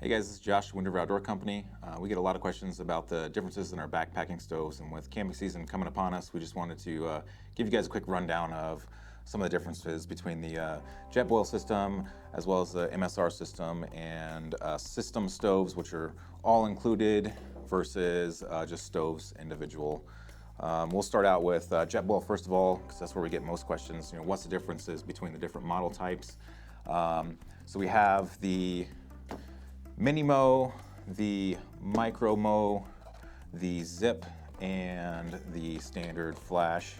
Hey guys, this is Josh, WindBurner Outdoor Company. We get a lot of questions about the differences in our backpacking stoves, and with camping season coming upon us, we just wanted to give you guys a quick rundown of some of the differences between the JetBoil system as well as the MSR system and system stoves, which are all included versus just stoves individual. We'll start out with JetBoil first of all, because that's where we get most questions. You know, what's the differences between the different model types? So we have the Minimo, the Micro-Mo, the Zip, and the standard flash.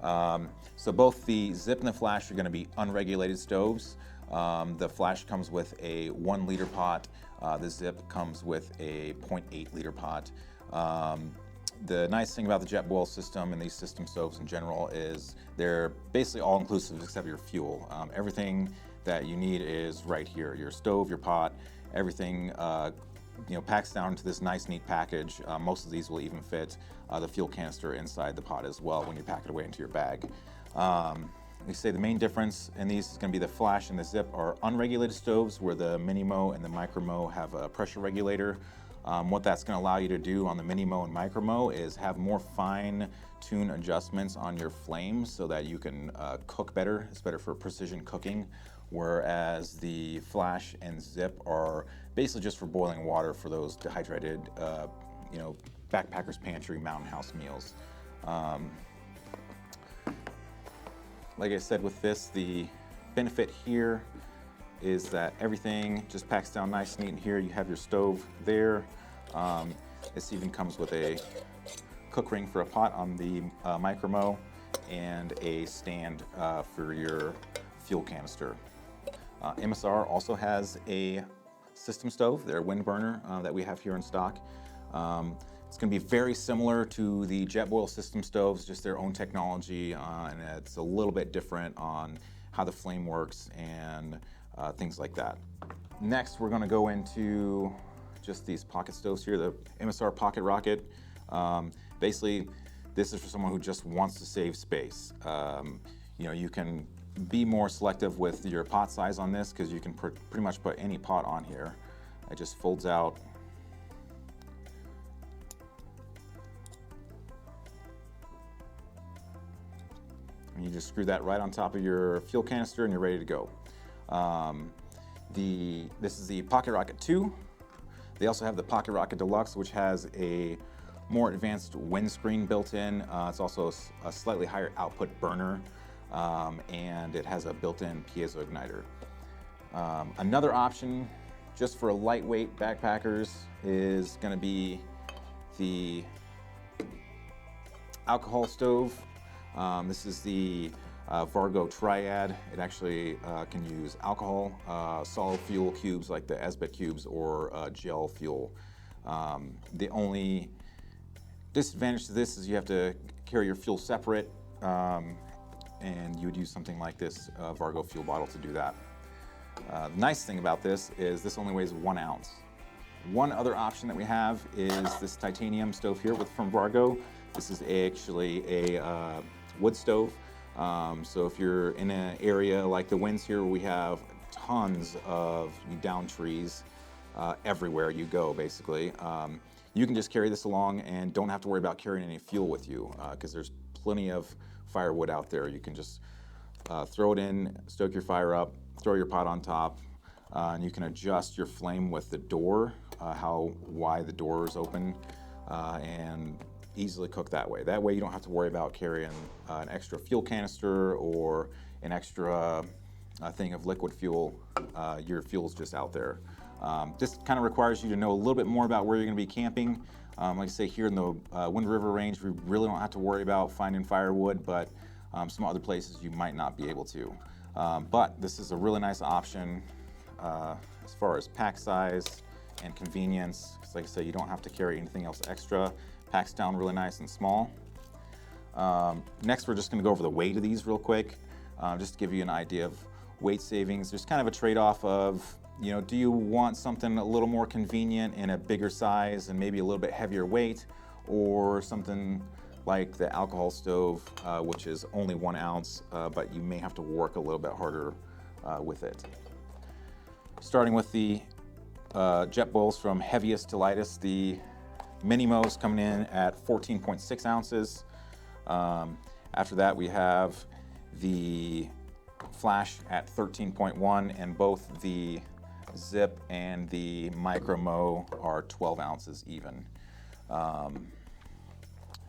So both the Zip and the flash are going to be unregulated stoves. The flash comes with a 1 liter pot. The Zip comes with a 0.8 liter pot. The nice thing about the JetBoil system and these system stoves in general is they're basically all inclusive except your fuel. Everything that you need is right here. Your stove, your pot, everything packs down into this nice neat package. Most of these will even fit the fuel canister inside the pot as well when you pack it away into your bag. We say the main difference in these is going to be the flash and the Zip are unregulated stoves, where the Minimo and the Micro-Mo have a pressure regulator. What that's going to allow you to do on the Minimo and Micro-Mo is have more fine-tune adjustments on your flames so that you can cook better. It's better for precision cooking, whereas the flash and Zip are basically just for boiling water for those dehydrated, backpacker's pantry, mountain house meals. Like I said with this, the benefit here is that everything just packs down nice and neat. And here you have your stove there. This even comes with a cook ring for a pot on the Micro-Mo and a stand for your fuel canister. MSR also has a system stove, their WindBurner that we have here in stock. It's going to be very similar to the JetBoil system stoves, just their own technology, and it's a little bit different on how the flame works and things like that. Next, we're going to go into just these pocket stoves here, the MSR Pocket Rocket. Basically, this is for someone who just wants to save space. You can be more selective with your pot size on this because you can pretty much put any pot on here. It just folds out. And you just screw that right on top of your fuel canister and you're ready to go. This is the Pocket Rocket 2. They also have the Pocket Rocket Deluxe, which has a more advanced windscreen built in. It's also a slightly higher output burner, and it has a built-in piezo igniter. Another option, just for lightweight backpackers, is going to be the alcohol stove. This is the Vargo Triad. It actually can use alcohol, solid fuel cubes like the Esbit cubes, or gel fuel. The only disadvantage to this is you have to carry your fuel separate, and you would use something like this Vargo fuel bottle to do that. The nice thing about this is this only weighs 1 ounce. One other option that we have is this titanium stove here from Vargo. This is actually a wood stove. So if you're in an area like the Winds here, where we have tons of down trees everywhere you go, basically, you can just carry this along and don't have to worry about carrying any fuel with you, because there's plenty of firewood out there. You can just throw it in, stoke your fire up, throw your pot on top, and you can adjust your flame with the door, how wide the door is open, and easily cook that way. That way you don't have to worry about carrying an extra fuel canister or an extra thing of liquid fuel. Your fuel's just out there. This kind of requires you to know a little bit more about where you're going to be camping. Like I say, here in the Wind River Range, we really don't have to worry about finding firewood, but some other places you might not be able to. But this is a really nice option as far as pack size and convenience. Because like I say, you don't have to carry anything else extra. Packs down really nice and small. Next, we're just going to go over the weight of these real quick, just to give you an idea of weight savings. There's kind of a trade-off of, do you want something a little more convenient in a bigger size and maybe a little bit heavier weight, or something like the alcohol stove, which is only 1 ounce, but you may have to work a little bit harder with it. Starting with the JetBoils from heaviest to lightest. The Minimo is coming in at 14.6 ounces. After that, we have the Flash at 13.1, and both the Zip and the Micro are 12 ounces even.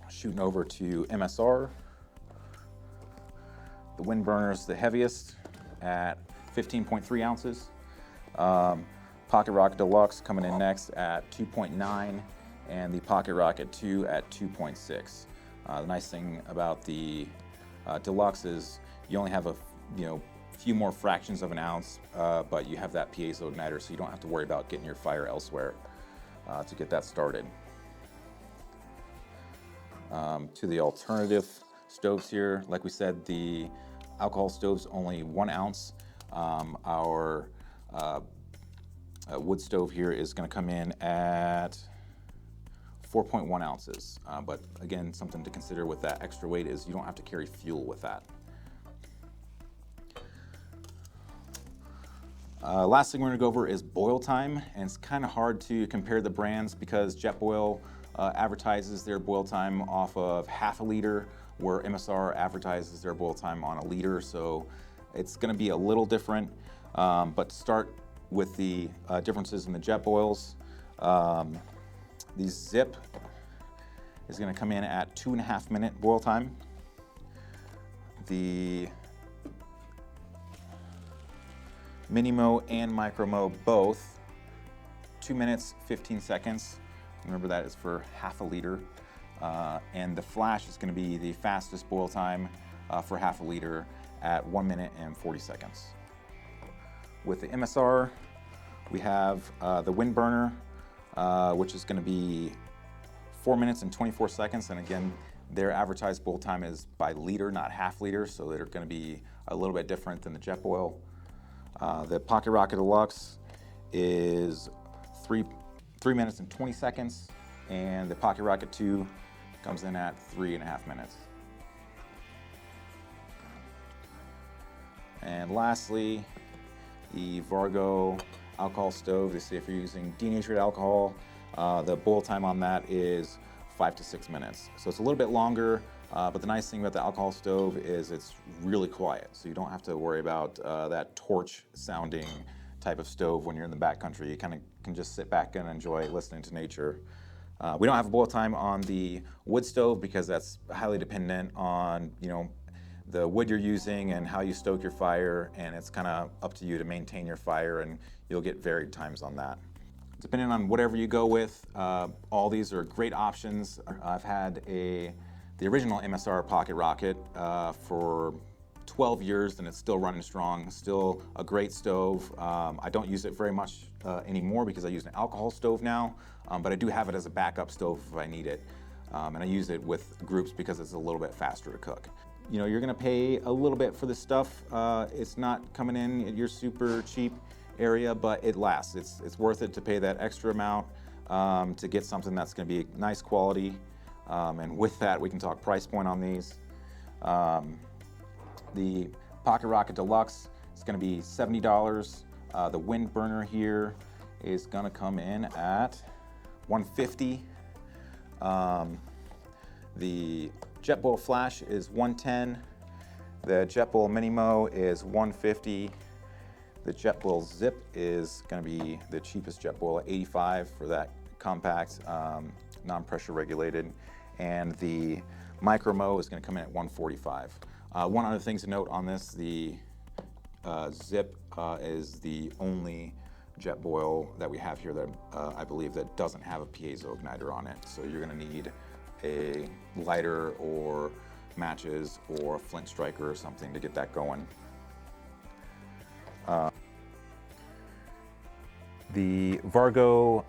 Shooting over to MSR. The WindBurner is the heaviest at 15.3 ounces. Pocket Rocket Deluxe coming in next at 2.9, and the Pocket Rocket 2 at 2.6. The nice thing about the Deluxe is you only have a few more fractions of an ounce, but you have that piezo igniter, so you don't have to worry about getting your fire elsewhere to get that started. To the alternative stoves here, like we said, the alcohol stove's only 1 ounce. Our wood stove here is going to come in at 4.1 ounces. But again, something to consider with that extra weight is you don't have to carry fuel with that. Last thing we're going to go over is boil time, and it's kind of hard to compare the brands because JetBoil advertises their boil time off of half a liter, where MSR advertises their boil time on a liter, so it's going to be a little different. But to start with the differences in the JetBoils, the Zip is going to come in at 2.5 minute boil time. The Minimo and Micro both 2 minutes 15 seconds. Remember, that is for half a liter. And the Flash is going to be the fastest boil time for half a liter at 1 minute and 40 seconds. With the MSR, we have the WindBurner, which is going to be 4 minutes and 24 seconds. And again, their advertised boil time is by liter, not half liter, so they're going to be a little bit different than the JetBoil. The Pocket Rocket Deluxe is 3 minutes and 20 seconds, and the Pocket Rocket 2 comes in at 3.5 minutes. And lastly, the Vargo alcohol stove. They say if you're using denatured alcohol, the boil time on that is 5 to 6 minutes. So it's a little bit longer, but the nice thing about the alcohol stove is it's really quiet. So you don't have to worry about that torch sounding type of stove when you're in the backcountry. You kind of can just sit back and enjoy listening to nature. We don't have a boil time on the wood stove because that's highly dependent on the wood you're using and how you stoke your fire, and it's kind of up to you to maintain your fire, and you'll get varied times on that. Depending on whatever you go with, all these are great options. I've had the original MSR Pocket Rocket for 12 years, and it's still running strong. Still a great stove. I don't use it very much anymore because I use an alcohol stove now, but I do have it as a backup stove if I need it. And I use it with groups because it's a little bit faster to cook. You're gonna pay a little bit for this stuff. It's not coming in at your super cheap area, but it lasts. It's worth it to pay that extra amount to get something that's gonna be nice quality. And with that, we can talk price point on these. The Pocket Rocket Deluxe is gonna be $70. The WindBurner here is gonna come in at $150. The JetBoil Flash is $110. The JetBoil Minimo is $150. The JetBoil Zip is going to be the cheapest JetBoil at $85 for that compact, non-pressure regulated. And the Micro is going to come in at $145. One other thing to note on this, the Zip is the only JetBoil that we have here that I believe that doesn't have a piezo igniter on it. So you're going to need a lighter or matches or a flint striker or something to get that going. The Vargo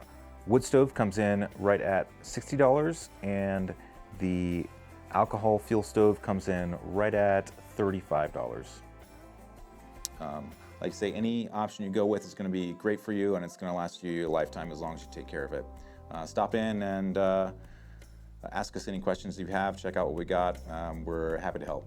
wood stove comes in right at $60, and the alcohol fuel stove comes in right at $35. Like I say, any option you go with is going to be great for you, and it's going to last you a lifetime as long as you take care of it. Stop in and ask us any questions you have. Check out what we got. We're happy to help.